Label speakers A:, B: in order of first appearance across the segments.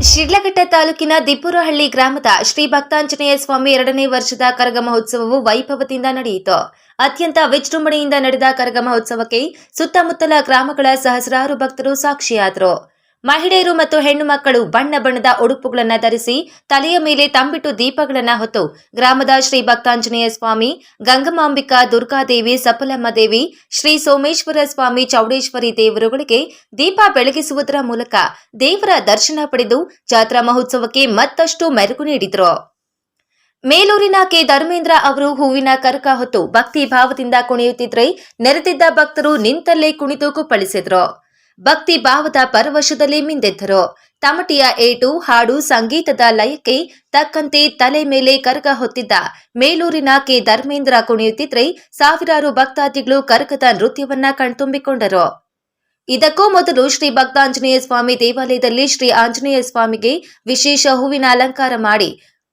A: ಶಿಡ್ಲಘಟ್ಟ ತಾಲೂಕಿನ ದಿಬ್ಬುರಹಳ್ಳಿ ಗ್ರಾಮದ ಶ್ರೀ ಭಕ್ತಾಂಜನೇಯ ಸ್ವಾಮಿ 2ನೇ ವರ್ಷದ ಕರಗ ಮಹೋತ್ಸವವು ವೈಭವದಿಂದ ನಡೆಯಿತು. ಅತ್ಯಂತ ವಿಜೃಂಭಣೆಯಿಂದ ನಡೆದ ಕರಗ ಮಹೋತ್ಸವಕ್ಕೆ ಸುತ್ತಮುತ್ತಲ ಗ್ರಾಮಗಳ ಸಹಸ್ರಾರು ಭಕ್ತರು ಸಾಕ್ಷಿಯಾದರು. ಮಹಿಳೆಯರು ಮತ್ತು ಹೆಣ್ಣು ಮಕ್ಕಳು ಬಣ್ಣ ಬಣ್ಣದ ಉಡುಪುಗಳನ್ನು ಧರಿಸಿ ತಲೆಯ ಮೇಲೆ ತಂಬಿಟ್ಟು ದೀಪಗಳನ್ನು ಹೊತ್ತು ಗ್ರಾಮದ ಶ್ರೀ ಭಕ್ತಾಂಜನೇಯ ಸ್ವಾಮಿ, ಗಂಗಮಾಂಬಿಕಾ, ದುರ್ಗಾದೇವಿ, ಸಫಲಮ್ಮ ದೇವಿ, ಶ್ರೀ ಸೋಮೇಶ್ವರ ಸ್ವಾಮಿ, ಚೌಡೇಶ್ವರಿ ದೇವರುಗಳಿಗೆ ದೀಪ ಬೆಳಗಿಸುವುದರ ಮೂಲಕ ದೇವರ ದರ್ಶನ ಪಡೆದು ಜಾತ್ರಾ ಮಹೋತ್ಸವಕ್ಕೆ ಮತ್ತಷ್ಟು ಮೆರುಗು ನೀಡಿದರು. ಮೇಲೂರಿನ ಕೆ ಧರ್ಮೇಂದ್ರ ಅವರು ಹೂವಿನ ಕರಗ ಹೊತ್ತು ಭಕ್ತಿ ಭಾವದಿಂದ ಕುಣಿಯುತ್ತಿದ್ದರೆ ನೆರೆದಿದ್ದ ಭಕ್ತರು ನಿಂತಲ್ಲೇ ಕುಣಿದು ಕುಪ್ಪಳಿಸಿದರು. ಭಕ್ತಿ ಭಾವದ ಪರವಶದಲ್ಲಿ ಮಿಂದೆದ್ದರು. ತಮಟಿಯ ಏಟು, ಹಾಡು, ಸಂಗೀತದ ಲಯಕ್ಕೆ ತಕ್ಕಂತೆ ತಲೆ ಮೇಲೆ ಕರಗ ಹೊತ್ತಿದ್ದ ಮೇಲೂರಿನ ಕೆ ಧರ್ಮೇಂದ್ರ ಕುಣಿಯುತ್ತಿದ್ರೆ ಸಾವಿರಾರು ಭಕ್ತಾದಿಗಳು ಕರಗದ ನೃತ್ಯವನ್ನ ಕಣ್ತುಂಬಿಕೊಂಡರು. ಇದಕ್ಕೂ ಮೊದಲು ಶ್ರೀ ಭಕ್ತಾಂಜನೇಯ ಸ್ವಾಮಿ ದೇವಾಲಯದಲ್ಲಿ ಶ್ರೀ ಆಂಜನೇಯ ಸ್ವಾಮಿಗೆ ವಿಶೇಷ ಹೂವಿನ ಅಲಂಕಾರ ಮಾಡಿ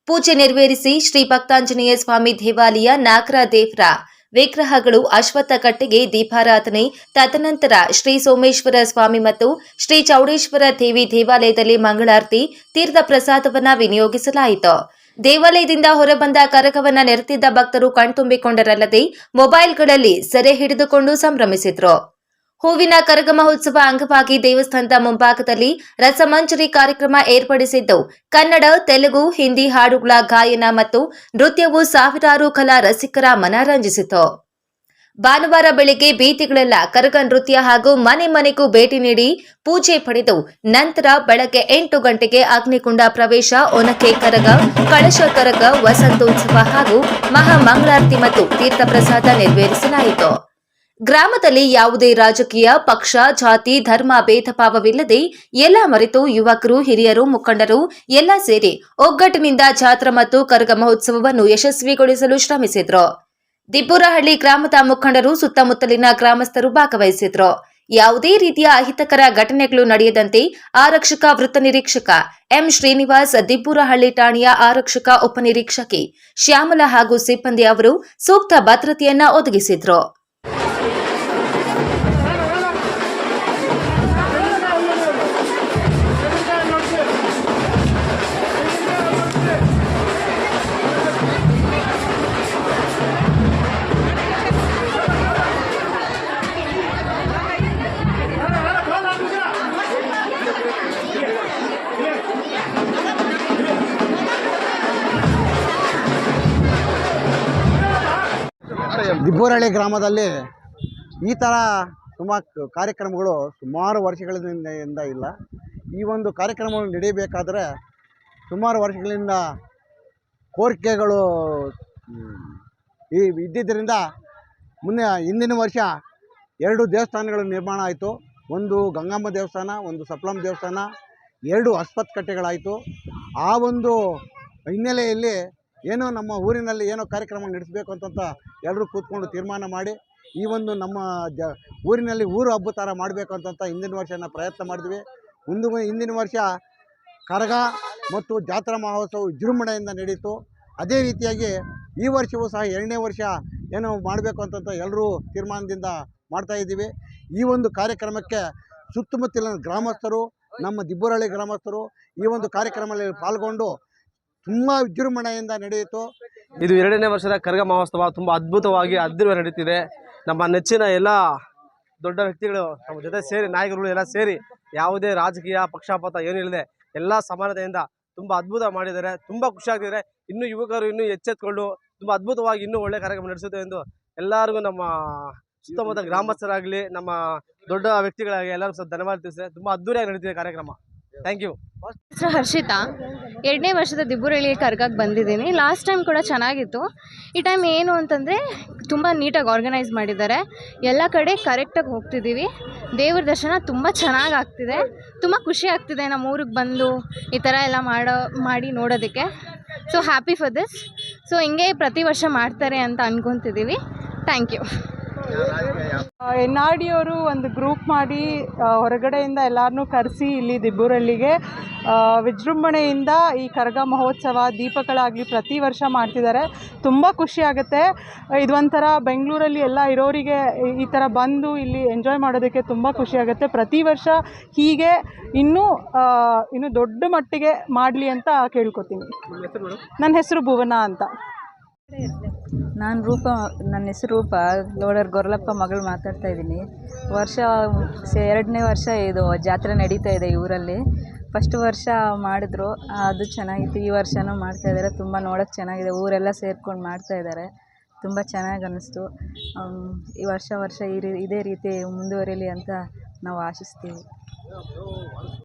A: ಪೂಜೆ ನೆರವೇರಿಸಿ ಶ್ರೀ ಭಕ್ತಾಂಜನೇಯ ಸ್ವಾಮಿ ದೇವಾಲಯ ನಾಗರ ದೇವರ ವಿಗ್ರಹಗಳು ಅಶ್ವತ್ಥ ಕಟ್ಟೆಗೆ ದೀಪಾರಾಧನೆ, ತದನಂತರ ಶ್ರೀ ಸೋಮೇಶ್ವರ ಸ್ವಾಮಿ ಮತ್ತು ಶ್ರೀ ಚೌಡೇಶ್ವರ ದೇವಿ ದೇವಾಲಯದಲ್ಲಿ ಮಂಗಳಾರತಿ, ತೀರ್ಥ ಪ್ರಸಾದವನ್ನ ವಿನಿಯೋಗಿಸಲಾಯಿತು. ದೇವಾಲಯದಿಂದ ಹೊರಬಂದ ಕರಗವನ್ನ ನೆರೆದಿದ್ದ ಭಕ್ತರು ಕಣ್ತುಂಬಿಕೊಂಡರಲ್ಲದೆ ಮೊಬೈಲ್ಗಳಲ್ಲಿ ಸೆರೆ ಹಿಡಿದುಕೊಂಡು ಸಂಭ್ರಮಿಸಿದ್ರು. ಹೂವಿನ ಕರಗ ಮಹೋತ್ಸವ ಅಂಗವಾಗಿ ದೇವಸ್ಥಾನದ ಮುಂಭಾಗದಲ್ಲಿ ರಸಮಂಜರಿ ಕಾರ್ಯಕ್ರಮ ಏರ್ಪಡಿಸಿದ್ದು, ಕನ್ನಡ, ತೆಲುಗು, ಹಿಂದಿ ಹಾಡುಗಳ ಗಾಯನ ಮತ್ತು ನೃತ್ಯವು ಸಾವಿರಾರು ಕಲಾ ರಸಿಕರ ಮನರಂಜಿಸಿತು. ಭಾನುವಾರ ಬೆಳಿಗ್ಗೆ ಬೀದಿಗಳೆಲ್ಲ ಕರಗ ನೃತ್ಯ ಹಾಗೂ ಮನೆ ಮನೆಗೂ ಭೇಟಿ ನೀಡಿ ಪೂಜೆ ಪಡೆದು ನಂತರ ಬೆಳಗ್ಗೆ 8 ಗಂಟೆಗೆ ಅಗ್ನಿಕುಂಡ ಪ್ರವೇಶ, ಒನಕೆ ಕರಗ, ಕಳಶ ಕರಗ, ವಸಂತೋತ್ಸವ ಹಾಗೂ ಮಹಾಮಂಗಳಾರತಿ ಮತ್ತು ತೀರ್ಥ ಪ್ರಸಾದ ನೆರವೇರಿಸಲಾಯಿತು. ಗ್ರಾಮದಲ್ಲಿ ಯಾವುದೇ ರಾಜಕೀಯ ಪಕ್ಷ, ಜಾತಿ, ಧರ್ಮ ಭೇದ ಭಾವವಿಲ್ಲದೆ ಎಲ್ಲ ಮರೆತು ಯುವಕರು, ಹಿರಿಯರು, ಮುಖಂಡರು ಎಲ್ಲ ಸೇರಿ ಒಗ್ಗಟ್ಟಿನಿಂದ ಜಾತ್ರಾ ಮತ್ತು ಕರಗ ಮಹೋತ್ಸವವನ್ನು ಯಶಸ್ವಿಗೊಳಿಸಲು ಶ್ರಮಿಸಿದ್ರು. ದಿಬ್ಬುರಹಳ್ಳಿ ಗ್ರಾಮದ ಮುಖಂಡರು, ಸುತ್ತಮುತ್ತಲಿನ ಗ್ರಾಮಸ್ಥರು ಭಾಗವಹಿಸಿದ್ರು. ಯಾವುದೇ ರೀತಿಯ ಅಹಿತಕರ ಘಟನೆಗಳು ನಡೆಯದಂತೆ ಆರಕ್ಷಕ ವೃತ್ತ ನಿರೀಕ್ಷಕ ಎಂ ಶ್ರೀನಿವಾಸ್, ದಿಬ್ಬುರಹಳ್ಳಿ ಠಾಣೆಯ ಆರಕ್ಷಕ ಉಪನಿರೀಕ್ಷಕಿ ಶ್ಯಾಮಲಾ ಹಾಗೂ ಸಿಬ್ಬಂದಿ ಅವರು ಸೂಕ್ತ ಭದ್ರತೆಯನ್ನ ಒದಗಿಸಿದ್ರು.
B: ದಿಬ್ಬುರಹಳ್ಳಿ ಗ್ರಾಮದಲ್ಲಿ ಈ ಥರ ಕಾರ್ಯಕ್ರಮಗಳು ಸುಮಾರು ವರ್ಷಗಳಿಂದ ಇಲ್ಲ. ಈ ಒಂದು ಕಾರ್ಯಕ್ರಮಗಳು ನಡೆಯಬೇಕಾದ್ರೆ ಸುಮಾರು ವರ್ಷಗಳಿಂದ ಕೋರಿಕೆಗಳು ಇದ್ದಿದ್ದರಿಂದ ಹಿಂದಿನ ವರ್ಷ 2 ದೇವಸ್ಥಾನಗಳು ನಿರ್ಮಾಣ ಆಯಿತು. ಒಂದು ಗಂಗಮ್ಮ ದೇವಸ್ಥಾನ, ಒಂದು ಸಫಲಮ್ಮ ದೇವಸ್ಥಾನ, 2 ಅಶ್ವತ್ಥ ಕಟ್ಟೆಗಳಾಯಿತು. ಆ ಒಂದು ಹಿನ್ನೆಲೆಯಲ್ಲಿ ಏನೋ ನಮ್ಮ ಊರಿನಲ್ಲಿ ಏನೋ ಕಾರ್ಯಕ್ರಮ ನಡೆಸಬೇಕು ಅಂತ ಎಲ್ಲರೂ ಕೂತ್ಕೊಂಡು ತೀರ್ಮಾನ ಮಾಡಿ ಈ ಒಂದು ನಮ್ಮ ಊರಿನಲ್ಲಿ ಊರು ಹಬ್ಬ ಥರ ಮಾಡಬೇಕು ಅಂತ ಹಿಂದಿನ ವರ್ಷ ಪ್ರಯತ್ನ ಮಾಡಿದ್ವಿ. ಹಿಂದಿನ ವರ್ಷ ಕರಗ ಮತ್ತು ಜಾತ್ರಾ ಮಹೋತ್ಸವ ವಿಜೃಂಭಣೆಯಿಂದ ನಡೀತು. ಅದೇ ರೀತಿಯಾಗಿ ಈ ವರ್ಷವೂ ಸಹ 2ನೇ ವರ್ಷ ಏನೋ ಮಾಡಬೇಕು ಅಂತ ಎಲ್ಲರೂ ತೀರ್ಮಾನದಿಂದ ಮಾಡ್ತಾಯಿದ್ದೀವಿ. ಈ ಒಂದು ಕಾರ್ಯಕ್ರಮಕ್ಕೆ ಸುತ್ತಮುತ್ತಲಿನ ಗ್ರಾಮಸ್ಥರು, ನಮ್ಮ ದಿಬ್ಬುರಹಳ್ಳಿ ಗ್ರಾಮಸ್ಥರು ಈ ಒಂದು ಕಾರ್ಯಕ್ರಮದಲ್ಲಿ ಪಾಲ್ಗೊಂಡು ತುಂಬ ವಿಜೃಂಭಣೆಯಿಂದ ನಡೆಯಿತು.
C: ಇದು 2ನೇ ವರ್ಷದ ಕರಗ ಮಹೋತ್ಸವ ತುಂಬ ಅದ್ಭುತವಾಗಿ ಅದ್ದೂರಿಯಾಗಿ ನಡೀತಿದೆ. ನಮ್ಮ ನೆಚ್ಚಿನ ಎಲ್ಲ ದೊಡ್ಡ ವ್ಯಕ್ತಿಗಳು ನಮ್ಮ ಜೊತೆ ಸೇರಿ, ನಾಯಕರುಗಳು ಎಲ್ಲ ಸೇರಿ ಯಾವುದೇ ರಾಜಕೀಯ ಪಕ್ಷಪಾತ ಏನಿಲ್ಲದೆ ಎಲ್ಲ ಸಮಾನತೆಯಿಂದ ತುಂಬ ಅದ್ಭುತ ಮಾಡಿದ್ದಾರೆ. ತುಂಬ ಖುಷಿ ಆಗ್ತಿದೆ. ಇನ್ನೂ ಯುವಕರು ಇನ್ನೂ ಎಚ್ಚೆತ್ತುಕೊಂಡು ತುಂಬ ಅದ್ಭುತವಾಗಿ ಇನ್ನೂ ಒಳ್ಳೆ ಕಾರ್ಯಕ್ರಮ ನಡೆಸುತ್ತೆ ಎಂದು ಎಲ್ಲರಿಗೂ ನಮ್ಮ ಸುತ್ತಮುತ್ತ ಗ್ರಾಮಸ್ಥರಾಗಲಿ ನಮ್ಮ ದೊಡ್ಡ ವ್ಯಕ್ತಿಗಳಾಗಲಿ ಎಲ್ಲರಿಗೂ ಸಹ ಧನ್ಯವಾದ ತಿಳಿಸಿದೆ. ತುಂಬ ಅದ್ದೂರಿಯಾಗಿ ನಡೀತಿದೆ ಕಾರ್ಯಕ್ರಮ. Thank you.
D: ಹೆಸರು ಹರ್ಷಿತಾ. 2ನೇ ವರ್ಷದ ದಿಬ್ಬುರಹಳ್ಳಿ ಕರ್ಗಕ್ಕೆ ಬಂದಿದ್ದೀನಿ. ಲಾಸ್ಟ್ ಟೈಮ್ ಕೂಡ ಚೆನ್ನಾಗಿತ್ತು. ಈ ಟೈಮ್ ಏನು ಅಂತಂದರೆ ತುಂಬ ನೀಟಾಗಿ ಆರ್ಗನೈಸ್ ಮಾಡಿದ್ದಾರೆ. ಎಲ್ಲ ಕಡೆ ಕರೆಕ್ಟಾಗಿ ಹೋಗ್ತಿದ್ದೀವಿ. ದೇವ್ರ ದರ್ಶನ ತುಂಬ ಚೆನ್ನಾಗಿ ಆಗ್ತಿದೆ. ತುಂಬ ಖುಷಿ ಆಗ್ತಿದೆ ನಮ್ಮ ಊರಿಗೆ ಬಂದು ಈ ಥರ ಎಲ್ಲ ಮಾಡಿ ನೋಡೋದಕ್ಕೆ. So happy for this. So ಹಿಂಗೆ ಪ್ರತಿ ವರ್ಷ ಮಾಡ್ತಾರೆ ಅಂತ ಅಂದ್ಕೊತಿದ್ದೀವಿ. Thank you.
E: N R D ಅವರು ಒಂದು ಗ್ರೂಪ್ ಮಾಡಿ ಹೊರಗಡೆಯಿಂದ ಎಲ್ಲರನ್ನೂ ಕರೆಸಿ ಇಲ್ಲಿ ದಿಬ್ಬೂರಹಳ್ಳಿಗೆ ವಿಜೃಂಭಣೆಯಿಂದ ಈ ಕರಗ ಮಹೋತ್ಸವ ದೀಪಗಳಾಗಲಿ ಪ್ರತಿ ವರ್ಷ ಮಾಡ್ತಿದ್ದಾರೆ. ತುಂಬ ಖುಷಿಯಾಗುತ್ತೆ. ಇದು ಒಂಥರ ಬೆಂಗಳೂರಲ್ಲಿ ಎಲ್ಲ ಇರೋರಿಗೆ ಈ ಥರ ಬಂದು ಇಲ್ಲಿ ಎಂಜಾಯ್ ಮಾಡೋದಕ್ಕೆ ತುಂಬ ಖುಷಿಯಾಗುತ್ತೆ. ಪ್ರತಿ ವರ್ಷ ಹೀಗೆ ಇನ್ನೂ ದೊಡ್ಡ ಮಟ್ಟಿಗೆ ಮಾಡಲಿ ಅಂತ ಕೇಳ್ಕೊತೀನಿ. ನನ್ನ ಹೆಸರು ಭುವನ ಅಂತ.
F: ನನ್ನ ಹೆಸರು ರೂಪ, ಲೋಡರ್ ಗೊರಲಪ್ಪ ಮಗಳು ಮಾತಾಡ್ತಾ ಇದ್ದೀನಿ. ವರ್ಷ 2ನೇ ವರ್ಷ ಇದು ಜಾತ್ರೆ ನಡೀತಾ ಇದೆ ಈ ಊರಲ್ಲಿ. ಫಸ್ಟ್ ವರ್ಷ ಮಾಡಿದ್ರು, ಅದು ಚೆನ್ನಾಗಿತ್ತು. ಈ ವರ್ಷವೂ ಮಾಡ್ತಾಯಿದ್ದಾರೆ. ತುಂಬ ನೋಡೋಕ್ಕೆ ಚೆನ್ನಾಗಿದೆ. ಊರೆಲ್ಲ ಸೇರ್ಕೊಂಡು ಮಾಡ್ತಾಯಿದ್ದಾರೆ. ತುಂಬ ಚೆನ್ನಾಗಿ ಅನ್ನಿಸ್ತು. ಈ ವರ್ಷ ಇದೇ ರೀತಿ ಮುಂದುವರಿಲಿ ಅಂತ ನಾವು ಆಶಿಸ್ತೀವಿ.